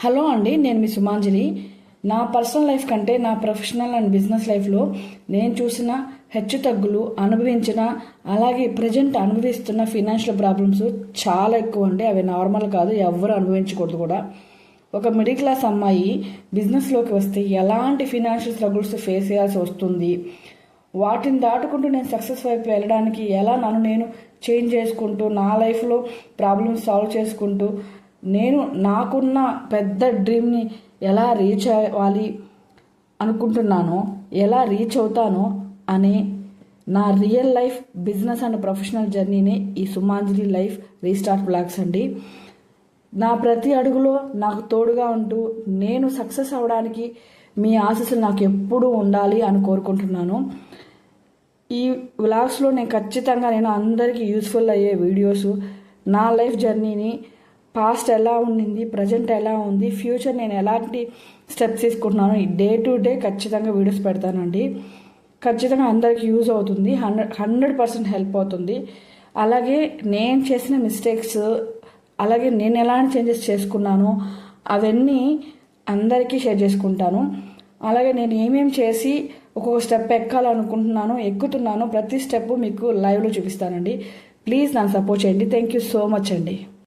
Hello అండి, నేను మీ సుమాంజలి. నా పర్సనల్ లైఫ్ కంటే నా ప్రొఫెషనల్ అండ్ బిజినెస్ లైఫ్లో నేను చూసిన హెచ్చు తగ్గులు అనుభవించిన, అలాగే ప్రజెంట్ అనుభవిస్తున్న ఫినాన్షియల్ ప్రాబ్లమ్స్ చాలా ఎక్కువ అండి. అవి నార్మల్ కాదు, ఎవరు అనుభవించకూడదు కూడా. ఒక మిడిల్ క్లాస్ అమ్మాయి బిజినెస్లోకి వస్తే ఎలాంటి ఫినాన్షియల్ స్ట్రగుల్స్ ఫేస్ చేయాల్సి వస్తుంది, వాటిని దాటుకుంటూ నేను సక్సెస్ వైపు వెళ్ళడానికి ఎలా నన్ను నేను చేంజ్ చేసుకుంటూ, నా లైఫ్లో ప్రాబ్లమ్స్ సాల్వ్ చేసుకుంటూ, నేను నాకున్న పెద్ద డ్రీమ్ని ఎలా రీచ్ అవ్వాలి అనుకుంటున్నానో, ఎలా రీచ్ అవుతానో అనే నా real life business and professional జర్నీనే ఈ సుమాంజలి లైఫ్ రీస్టార్ట్ బ్లాగ్స్ అండి. నా ప్రతి అడుగులో నాకు తోడుగా ఉంటూ నేను సక్సెస్ అవ్వడానికి మీ ఆశీస్సులు నాకు ఎప్పుడూ ఉండాలి అని కోరుకుంటున్నాను. ఈ వ్లాగ్స్లో నేను ఖచ్చితంగా అందరికీ యూస్ఫుల్ అయ్యే వీడియోస్, నా లైఫ్ జర్నీని, పాస్ట్ ఎలా ఉండింది, ప్రజెంట్ ఎలా ఉంది, ఫ్యూచర్ నేను ఎలాంటి స్టెప్స్ తీసుకుంటున్నాను, డే టు డే ఖచ్చితంగా వీడియోస్ పెడతానండి. ఖచ్చితంగా అందరికీ యూజ్ అవుతుంది, 100% హెల్ప్ అవుతుంది. అలాగే నేను చేసిన మిస్టేక్స్, అలాగే నేను ఎలాంటి చేంజెస్ చేసుకున్నానో అవన్నీ అందరికీ షేర్ చేసుకుంటాను. అలాగే నేను ఏమేమి చేసి ఒక్కొక్క స్టెప్ ఎక్కాలనుకుంటున్నానో, ఎక్కుతున్నానో ప్రతి స్టెప్ మీకు లైవ్లో చూపిస్తానండి. ప్లీజ్ నన్ను సపోర్ట్ చేయండి. థ్యాంక్ యూ సో మచ్ అండి.